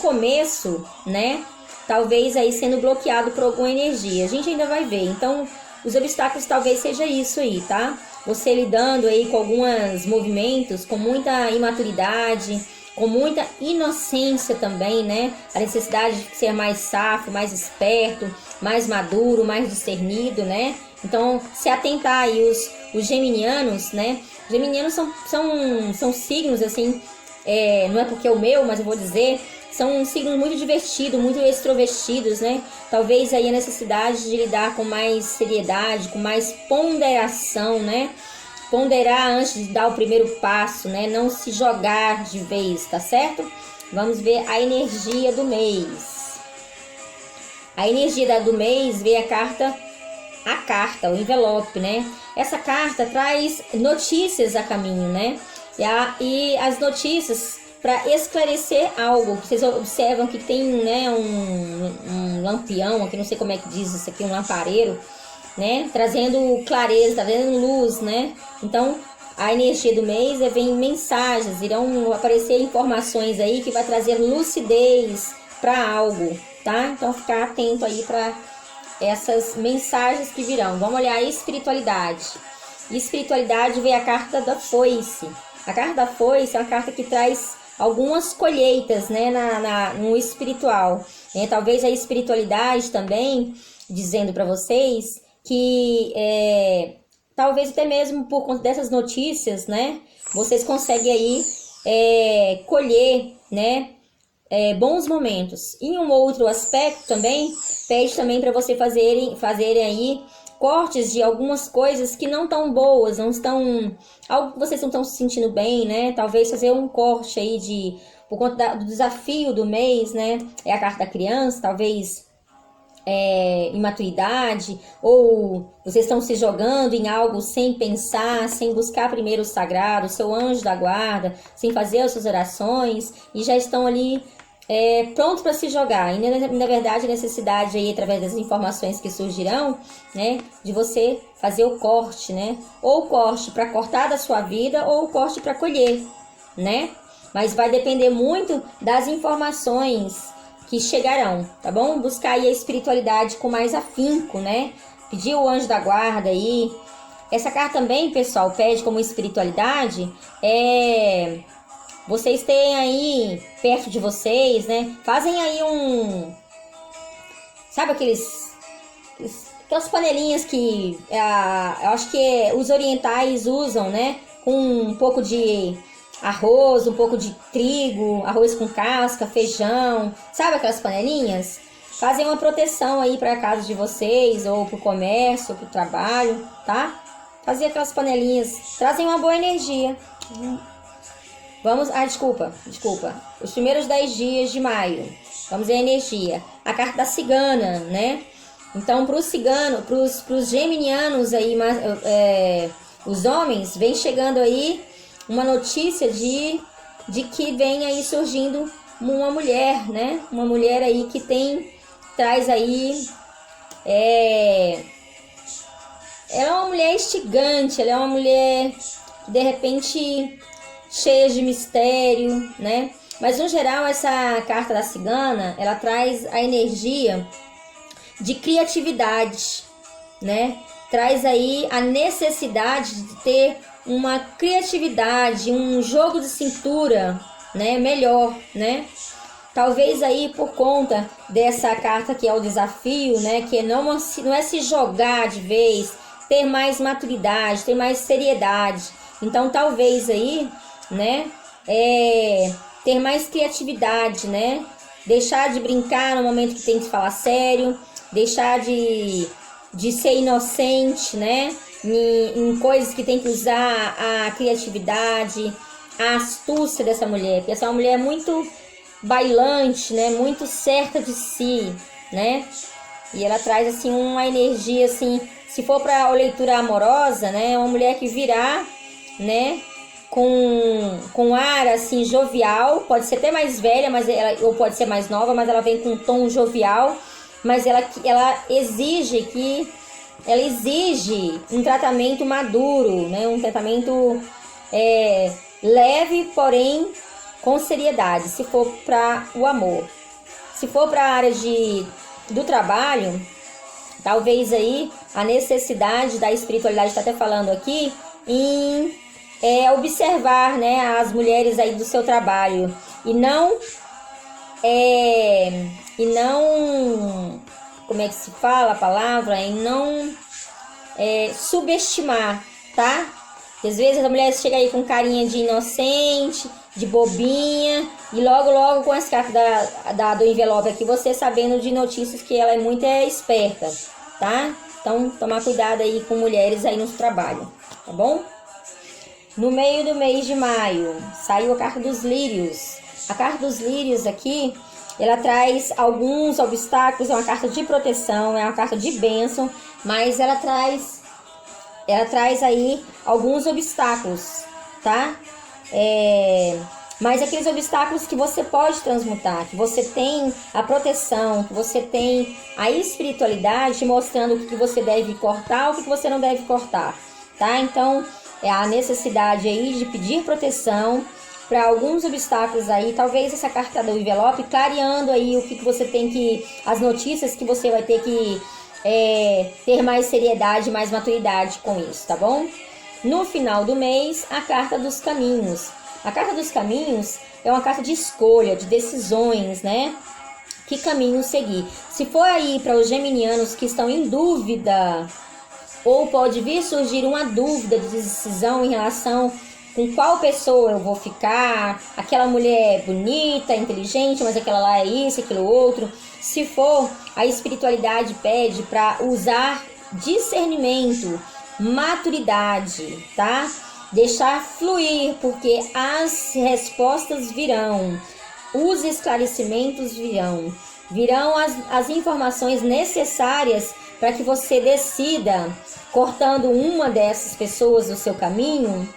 começo, né? Talvez aí sendo bloqueado por alguma energia. A gente ainda vai ver. Então, os obstáculos talvez seja isso aí, tá? Você lidando aí com alguns movimentos, com muita imaturidade, com muita inocência também, né? A necessidade de ser mais safo, mais esperto, mais maduro, mais discernido, né? Então, se atentar aí os geminianos, né? Os geminianos são signos, assim, não é porque é o meu, mas eu vou dizer, são signos muito divertidos, muito extrovertidos, né? Talvez aí a necessidade de lidar com mais seriedade, com mais ponderação, né? Ponderar antes de dar o primeiro passo, né? Não se jogar de vez, tá certo? Vamos ver a energia do mês. A energia do mês vê a carta, o envelope, né? Essa carta traz notícias a caminho, né? E as notícias para esclarecer algo. Vocês observam que tem, né, um lampião, aqui não sei como é que diz isso aqui, um lampareiro, né? Trazendo clareza, trazendo luz, né? Então, a energia do mês vem mensagens, irão aparecer informações aí que vai trazer lucidez para algo, tá? Então, ficar atento aí para essas mensagens que virão. Vamos olhar a espiritualidade. Espiritualidade vem a carta da foice. A carta da foice é uma carta que traz algumas colheitas, né, no espiritual. Talvez a espiritualidade também, dizendo para vocês que talvez até mesmo por conta dessas notícias, né, vocês conseguem aí colher, né, bons momentos. Em um outro aspecto também, pede também para você fazerem aí cortes de algumas coisas que não estão boas, não estão, algo que vocês não estão se sentindo bem, né? Talvez fazer um corte aí por conta do desafio do mês, né? É a carta da criança, talvez imaturidade, ou vocês estão se jogando em algo sem pensar, sem buscar primeiro o sagrado, o seu anjo da guarda, sem fazer as suas orações, e já estão ali pronto para se jogar. E na verdade a necessidade aí, através das informações que surgirão, né, de você fazer o corte, né, ou o corte para cortar da sua vida, ou o corte para colher, né, mas vai depender muito das informações que chegarão, tá bom? Buscar aí a espiritualidade com mais afinco, né, pedir o anjo da guarda aí. Essa carta também, pessoal, pede como espiritualidade vocês têm aí perto de vocês, né? Fazem aí sabe aquelas panelinhas que eu acho que os orientais usam, né? Com um pouco de arroz, um pouco de trigo, arroz com casca, feijão. Sabe aquelas panelinhas? Fazem uma proteção aí para a casa de vocês, ou para o comércio, ou para o trabalho, tá? Fazer aquelas panelinhas, trazem uma boa energia. Vamos, desculpa. Os primeiros 10 dias de maio. Vamos ver a energia. A carta da cigana, né? Então, para os ciganos, para os geminianos aí, os homens, vem chegando aí uma notícia de que vem aí surgindo uma mulher, né? Uma mulher aí que traz aí, ela é uma mulher instigante, ela é uma mulher que de repente cheia de mistério, né? Mas no geral essa carta da cigana, ela traz a energia de criatividade, né? Traz aí a necessidade de ter uma criatividade, um jogo de cintura, né? Melhor, né? Talvez aí por conta dessa carta que é o desafio, né? Que não é se jogar de vez, ter mais maturidade, ter mais seriedade. Então talvez aí, né, ter mais criatividade, né, deixar de brincar no momento que tem que falar sério, deixar de ser inocente, né, em coisas que tem que usar a criatividade, a astúcia dessa mulher, porque essa é uma mulher muito bailante, né, muito certa de si, né, e ela traz assim uma energia assim, se for para a leitura amorosa, né, uma mulher que virá, né, com ar assim jovial, pode ser até mais velha, ou pode ser mais nova, mas ela vem com um tom jovial, mas ela exige um tratamento maduro, né? Um tratamento leve, porém com seriedade, se for para o amor. Se for para a área do trabalho, talvez aí a necessidade da espiritualidade, está até falando aqui, em observar, né, as mulheres aí do seu trabalho e não, como é que se fala a palavra? E não subestimar, tá? Às vezes a mulher chega aí com carinha de inocente, de bobinha, e logo com as cartas do envelope aqui, você sabendo de notícias que ela é muito esperta, tá? Então, tomar cuidado aí com mulheres aí no trabalho, tá bom? No meio do mês de maio, saiu a carta dos lírios. A carta dos lírios aqui, ela traz alguns obstáculos, é uma carta de proteção, é uma carta de bênção, mas ela traz aí alguns obstáculos, tá? Mas aqueles obstáculos que você pode transmutar, que você tem a proteção, que você tem a espiritualidade mostrando o que você deve cortar, o que você não deve cortar, tá? Então, é a necessidade aí de pedir proteção para alguns obstáculos aí, talvez essa carta do envelope clareando aí o que você tem que, as notícias que você vai ter que ter mais seriedade, mais maturidade com isso, tá bom? No final do mês, a carta dos caminhos. A carta dos caminhos é uma carta de escolha, de decisões, né? Que caminho seguir. Se for aí para os geminianos que estão em dúvida, ou pode vir surgir uma dúvida de decisão em relação com qual pessoa eu vou ficar, aquela mulher bonita, inteligente, mas aquela lá é isso, aquilo outro. Se for, a espiritualidade pede para usar discernimento, maturidade, tá? Deixar fluir, porque as respostas virão, os esclarecimentos virão as informações necessárias para que você decida, cortando uma dessas pessoas do seu caminho,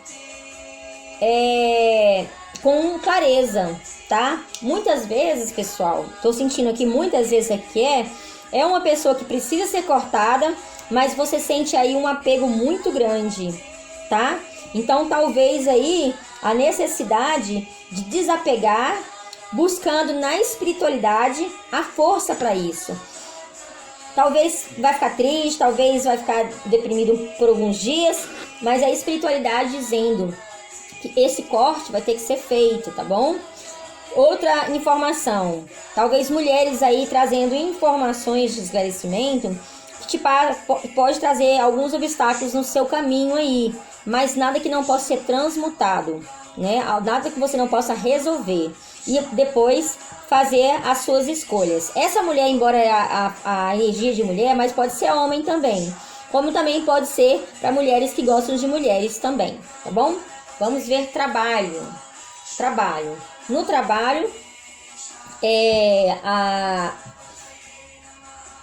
com clareza, tá? Muitas vezes, pessoal, tô sentindo aqui, muitas vezes aqui é uma pessoa que precisa ser cortada, mas você sente aí um apego muito grande, tá? Então, talvez aí a necessidade de desapegar, buscando na espiritualidade a força para isso. Talvez vai ficar triste, talvez vai ficar deprimido por alguns dias, mas a espiritualidade dizendo que esse corte vai ter que ser feito, tá bom? Outra informação, talvez mulheres aí trazendo informações de esclarecimento que pode trazer alguns obstáculos no seu caminho aí, mas nada que não possa ser transmutado, né? Nada que você não possa resolver e depois fazer as suas escolhas. Essa mulher, embora a energia de mulher, mas pode ser homem também, como também pode ser para mulheres que gostam de mulheres também, tá bom? Vamos ver trabalho. No trabalho,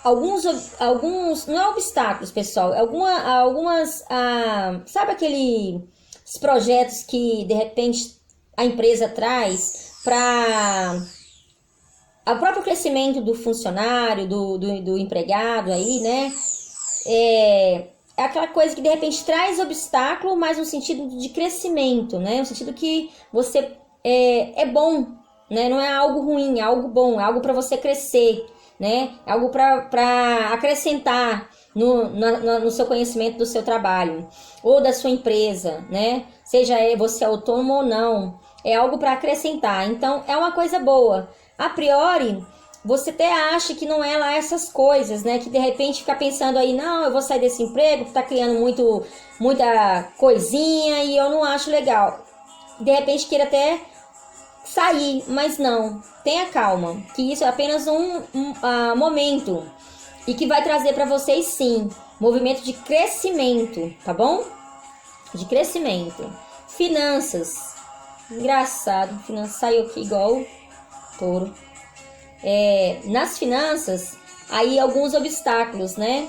alguns não é obstáculos, pessoal, algumas sabe aqueles projetos que de repente a empresa traz para o próprio crescimento do funcionário, do empregado aí, né? É aquela coisa que de repente traz obstáculo, mas no sentido de crescimento, né? No sentido que você é bom, né? Não é algo ruim, é algo bom, é algo para você crescer, né? É algo para acrescentar no seu conhecimento do seu trabalho ou da sua empresa, né? Seja você autônomo ou não, é algo para acrescentar. Então, é uma coisa boa. A priori, você até acha que não é lá essas coisas, né? Que de repente fica pensando aí, não, eu vou sair desse emprego, que tá criando muita coisinha e eu não acho legal. De repente queira até sair, mas não. Tenha calma, que isso é apenas um momento e que vai trazer para vocês, sim, movimento de crescimento, tá bom? De crescimento. Finanças. Engraçado, finanças saiu aqui igual touro. Nas finanças, aí alguns obstáculos, né?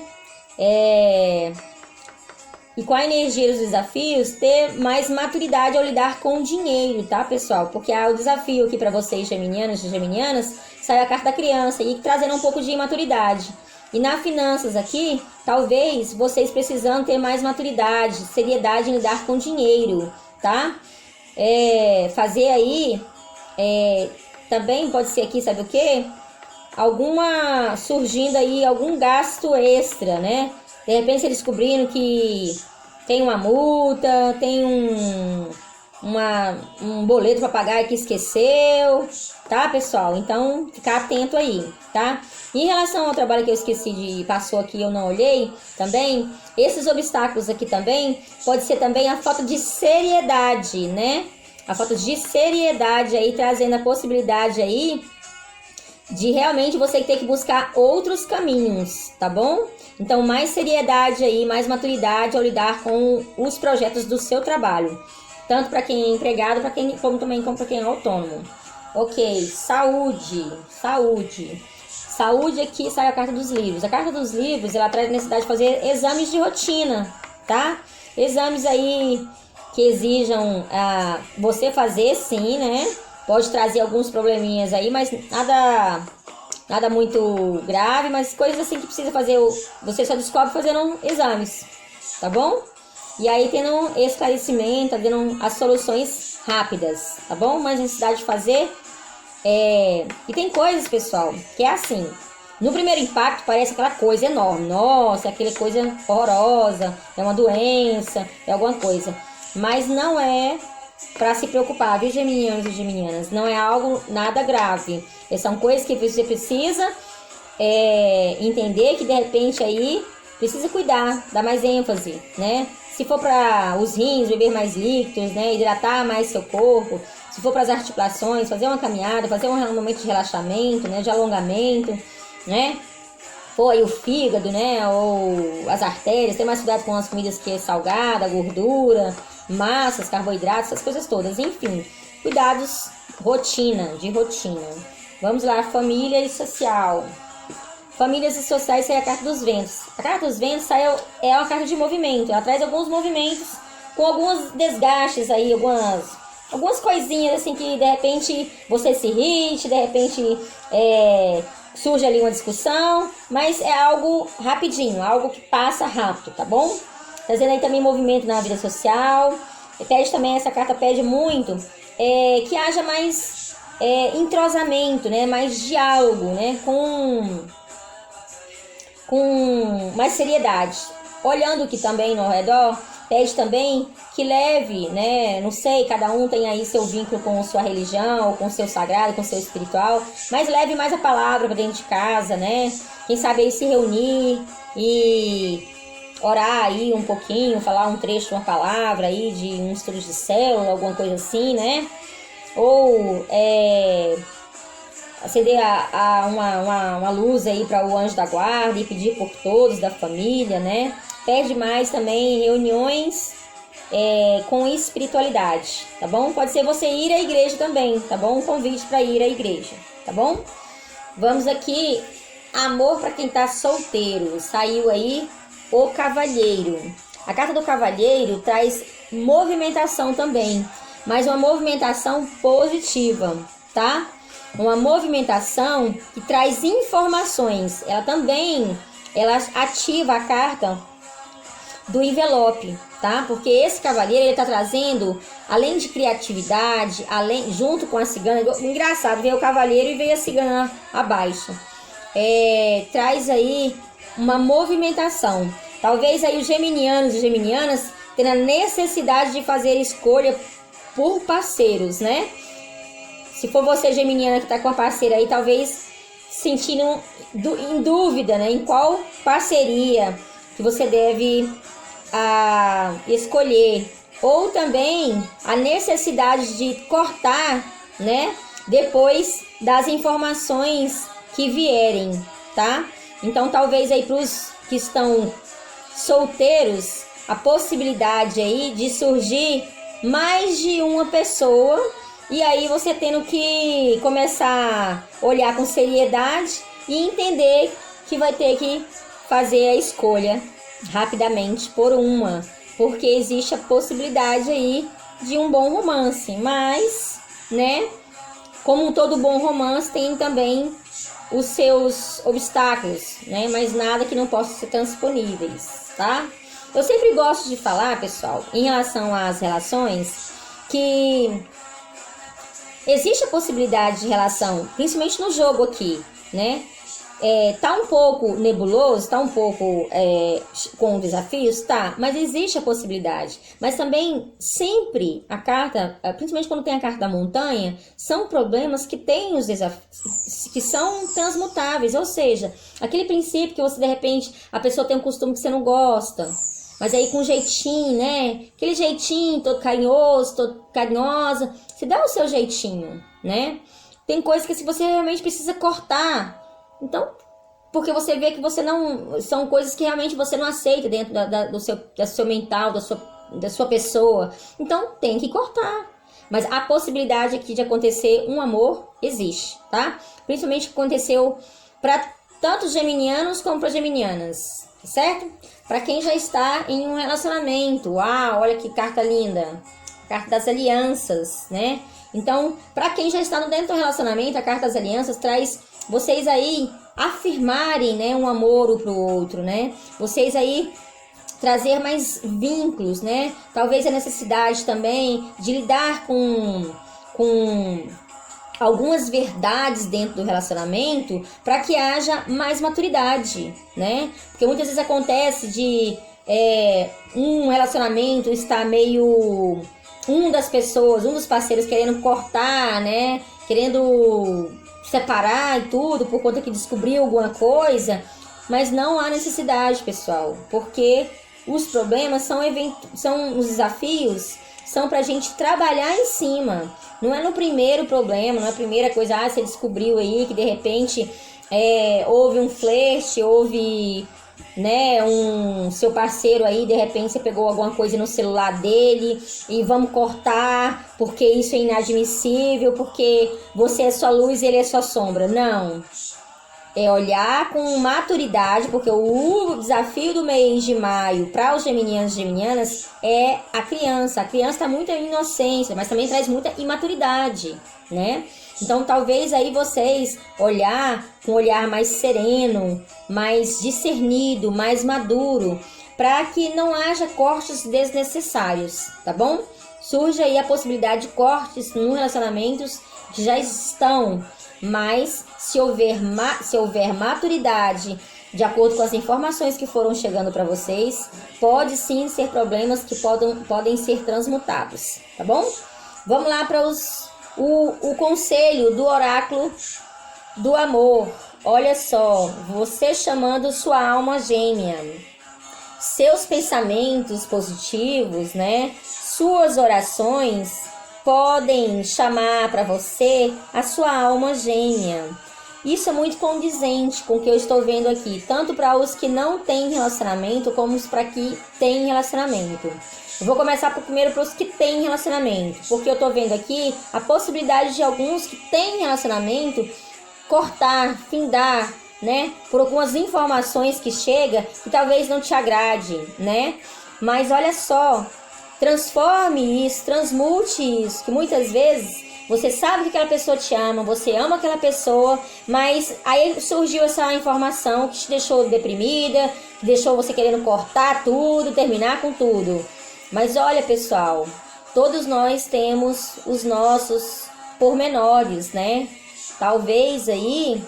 E com a energia dos desafios, ter mais maturidade ao lidar com o dinheiro, tá, pessoal? Porque o desafio aqui para vocês, geminianos e geminianas, sai a carta da criança e trazendo um pouco de imaturidade. E nas finanças aqui, talvez vocês precisando ter mais maturidade, seriedade em lidar com o dinheiro, tá? Fazer aí Também pode ser aqui, sabe o quê? Surgindo aí algum gasto extra, né? De repente você descobrindo que tem uma multa, tem um boleto para pagar que esqueceu, tá, pessoal? Então, ficar atento aí, tá? Em relação ao trabalho que eu esqueci passou aqui, eu não olhei também, esses obstáculos aqui também, pode ser também a falta de seriedade, né? A falta de seriedade aí, trazendo a possibilidade aí de realmente você ter que buscar outros caminhos, tá bom? Então, mais seriedade aí, mais maturidade ao lidar com os projetos do seu trabalho. Tanto para quem é empregado, como também para quem é autônomo. Ok, saúde. Saúde aqui sai a carta dos livros. A carta dos livros, ela traz a necessidade de fazer exames de rotina, tá? Exames aí que exijam você fazer, sim, né? Pode trazer alguns probleminhas aí, mas nada muito grave, mas coisas assim que precisa fazer, você só descobre fazendo exames, tá bom? E aí tendo esclarecimento, tendo as soluções rápidas, tá bom? Mas necessidade de fazer. E tem coisas, pessoal, que é assim. No primeiro impacto parece aquela coisa enorme. Nossa, é aquela coisa horrorosa, é uma doença, é alguma coisa. Mas não é para se preocupar, viu, geminianos e geminianas? Não é algo nada grave. São coisas que você precisa entender que de repente aí precisa cuidar, dar mais ênfase, né? Se for para os rins, beber mais líquidos, né? Hidratar mais seu corpo. Se for para as articulações, fazer uma caminhada, fazer um momento de relaxamento, né? De alongamento, né? For aí o fígado, né? Ou as artérias, ter mais cuidado com as comidas que é salgada, gordura, massas, carboidratos, essas coisas todas. Enfim, cuidados de rotina. Vamos lá, família e social. Famílias e sociais sai a carta dos ventos. A carta dos ventos é uma carta de movimento. Ela traz alguns movimentos com alguns desgastes aí, algumas coisinhas assim que de repente você se irrite, de repente surge ali uma discussão, mas é algo rapidinho, algo que passa rápido, tá bom? Trazendo aí também movimento na vida social. Essa carta pede muito que haja mais entrosamento, né? Mais diálogo, né? Com mais seriedade. Olhando aqui também no redor, pede também que leve, né? Não sei, cada um tem aí seu vínculo com sua religião, com seu sagrado, com seu espiritual, mas leve mais a palavra para dentro de casa, né? Quem sabe aí se reunir e orar aí um pouquinho, falar um trecho de uma palavra aí de um estudo de célula, alguma coisa assim, né? Ou acender uma luz aí para o anjo da guarda e pedir por todos da família, né? Pede mais também reuniões com espiritualidade, tá bom? Pode ser você ir à igreja também, tá bom? Um convite para ir à igreja, tá bom? Vamos aqui, amor para quem tá solteiro. Saiu aí o cavalheiro. A carta do cavalheiro traz movimentação também, mas uma movimentação positiva, tá? Uma movimentação que traz informações. Ela ativa a carta do envelope, tá? Porque esse cavalheiro, ele tá trazendo, além de criatividade, junto com a cigana, engraçado, veio o cavalheiro e veio a cigana abaixo. Traz aí uma movimentação. Talvez aí os geminianos e geminianas tenham a necessidade de fazer escolha por parceiros, né? Se for você geminiana que tá com a parceira aí, talvez sentindo em dúvida, né? Em qual parceria que você deve escolher. Ou também a necessidade de cortar, né? Depois das informações que vierem, tá? Então, talvez aí para os que estão solteiros, a possibilidade aí de surgir mais de uma pessoa. E aí você tendo que começar a olhar com seriedade e entender que vai ter que fazer a escolha rapidamente por uma. Porque existe a possibilidade aí de um bom romance. Mas, né, como todo bom romance tem também os seus obstáculos, né? Mas nada que não possa ser transponíveis, tá? Eu sempre gosto de falar, pessoal, em relação às relações, que existe a possibilidade de relação, principalmente no jogo aqui, né? Tá um pouco nebuloso, tá um pouco com desafios, tá, mas existe a possibilidade. Mas também sempre a carta, principalmente quando tem a carta da montanha, são problemas que têm os desafios, que são transmutáveis, ou seja, aquele princípio que você de repente, a pessoa tem um costume que você não gosta, mas aí com jeitinho, né? Aquele jeitinho todo carinhoso, todo carinhosa, você dá o seu jeitinho, né? Tem coisas que se você realmente precisa cortar. Então, porque você vê que você não... São coisas que realmente você não aceita dentro do seu mental, da sua pessoa. Então, tem que cortar. Mas a possibilidade aqui de acontecer um amor existe, tá? Principalmente aconteceu para tanto geminianos como para geminianas, certo? Para quem já está em um relacionamento. Uau, olha que carta linda. Carta das alianças, né? Então, para quem já está dentro do relacionamento, a carta das alianças traz vocês aí afirmarem, né, um amor um pro outro, né? Vocês aí trazer mais vínculos, né? Talvez a necessidade também de lidar com algumas verdades dentro do relacionamento para que haja mais maturidade, né? Porque muitas vezes acontece de um relacionamento estar meio... um dos parceiros querendo cortar, né? Querendo separar e tudo, por conta que descobriu alguma coisa, mas não há necessidade, pessoal, porque os problemas são os desafios, são pra gente trabalhar em cima, não é no primeiro problema, não é a primeira coisa, você descobriu aí que de repente houve um flerte, houve, né, seu parceiro aí, de repente você pegou alguma coisa no celular dele e vamos cortar, porque isso é inadmissível, porque você é sua luz e ele é sua sombra. Não. É olhar com maturidade, porque o desafio do mês de maio para os geminianos e geminianas é a criança. A criança está muito em inocência, mas também traz muita imaturidade, né? Então, talvez aí vocês olhar com um olhar mais sereno, mais discernido, mais maduro, para que não haja cortes desnecessários, tá bom? Surge aí a possibilidade de cortes em relacionamentos que já estão, mas se houver maturidade, de acordo com as informações que foram chegando para vocês, pode sim ser problemas que podem ser transmutados, tá bom? Vamos lá para o conselho do oráculo do amor. Olha só, você chamando sua alma gêmea, seus pensamentos positivos, né? Suas orações podem chamar para você a sua alma gêmea. Isso é muito condizente com o que eu estou vendo aqui, tanto para os que não têm relacionamento, como para que têm relacionamento. Eu vou começar primeiro para os que têm relacionamento, porque eu estou vendo aqui a possibilidade de alguns que têm relacionamento cortar, findar, né? Por algumas informações que chegam que talvez não te agrade, né? Mas olha só, transforme isso, transmute isso, que muitas vezes você sabe que aquela pessoa te ama, você ama aquela pessoa, mas aí surgiu essa informação que te deixou deprimida, que deixou você querendo cortar tudo, terminar com tudo. Mas olha, pessoal, todos nós temos os nossos pormenores, né? Talvez aí,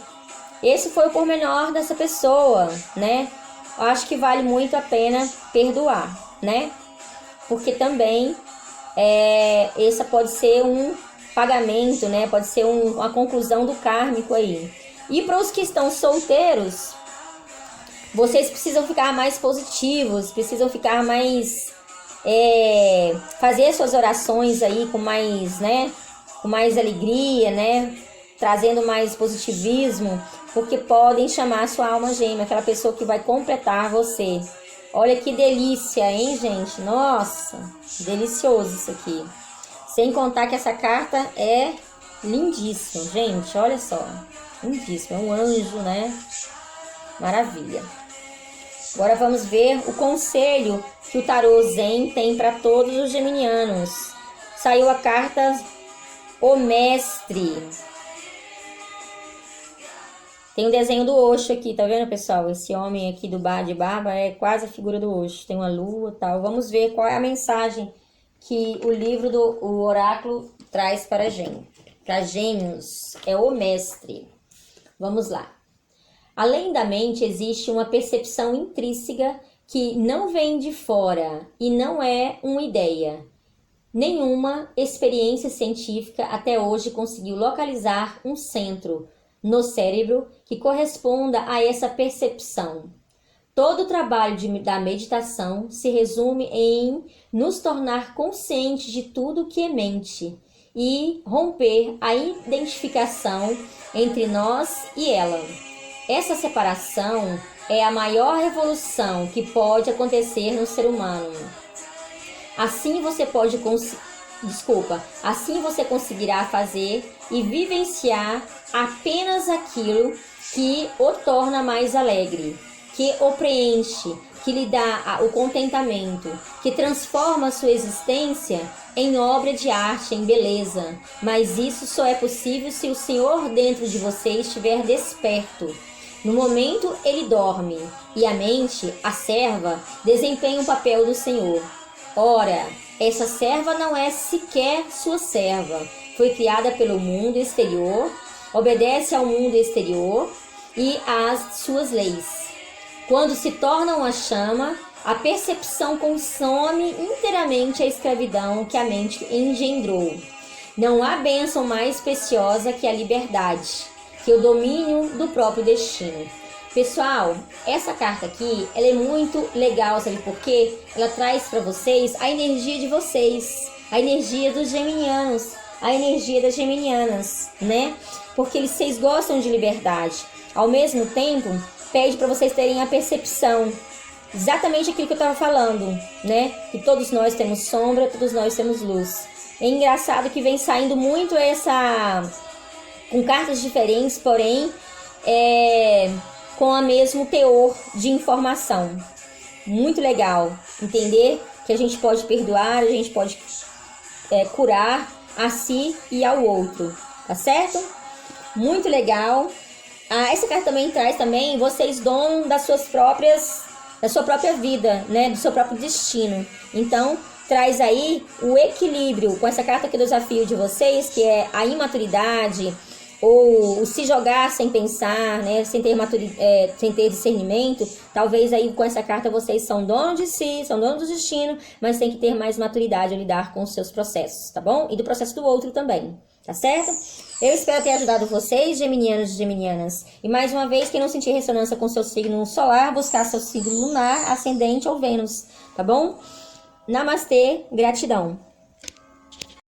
esse foi o pormenor dessa pessoa, né? Eu acho que vale muito a pena perdoar, né? Porque também essa pode ser um pagamento, né? Pode ser uma conclusão do kármico aí. E para os que estão solteiros, vocês precisam ficar mais positivos, precisam ficar mais... fazer suas orações aí com mais, né? Com mais alegria, né? Trazendo mais positivismo, porque podem chamar sua alma gêmea, aquela pessoa que vai completar você. Olha que delícia, hein, gente? Nossa, delicioso isso aqui. Sem contar que essa carta é lindíssima, gente, olha só. Lindíssima, é um anjo, né? Maravilha. Agora vamos ver o conselho que o tarô Zen tem para todos os geminianos. Saiu a carta O Mestre. Tem um desenho do Osho aqui, tá vendo, pessoal? Esse homem aqui de barba é quase a figura do Osho. Tem uma lua e tal. Vamos ver qual é a mensagem que o livro o oráculo traz para a gente. para Gêmeos é o mestre. Vamos lá. Além da mente, existe uma percepção intrínseca que não vem de fora e não é uma ideia. Nenhuma experiência científica até hoje conseguiu localizar um centro no cérebro que corresponda a essa percepção. Todo o trabalho da meditação se resume em nos tornar conscientes de tudo que é mente e romper a identificação entre nós e ela. Essa separação é a maior revolução que pode acontecer no ser humano. Assim você conseguirá fazer e vivenciar apenas aquilo que o torna mais alegre, que o preenche, que lhe dá o contentamento, que transforma a sua existência em obra de arte, em beleza. Mas isso só é possível se o Senhor dentro de você estiver desperto. No momento ele dorme, e a mente, a serva, desempenha o papel do Senhor. Ora, essa serva não é sequer sua serva. Foi criada pelo mundo exterior, obedece ao mundo exterior e às suas leis. Quando se torna uma chama, a percepção consome inteiramente a escravidão que a mente engendrou. Não há bênção mais preciosa que a liberdade, que o domínio do próprio destino. Pessoal, essa carta aqui, ela é muito legal, sabe por quê? Ela traz para vocês a energia de vocês, a energia dos geminianos, a energia das geminianas, né? Porque vocês gostam de liberdade. Ao mesmo tempo, pede para vocês terem a percepção, exatamente aquilo que eu estava falando, né? Que todos nós temos sombra, todos nós temos luz. É engraçado que vem saindo muito com cartas diferentes, porém, com o mesmo teor de informação. Muito legal entender que a gente pode perdoar, a gente pode curar a si e ao outro, tá certo? Muito legal. Essa carta também traz vocês dono da sua própria vida, né? Do seu próprio destino. Então, traz aí o equilíbrio com essa carta aqui do desafio de vocês, que é a imaturidade, ou se jogar sem pensar, né, sem ter discernimento. Talvez aí com essa carta vocês são donos de si, são donos do destino, mas tem que ter mais maturidade a lidar com os seus processos, tá bom? E do processo do outro também, tá certo? Eu espero ter ajudado vocês, geminianos e geminianas. E mais uma vez, quem não sentir ressonância com seu signo solar, buscar seu signo lunar, ascendente ou Vênus, tá bom? Namastê, gratidão.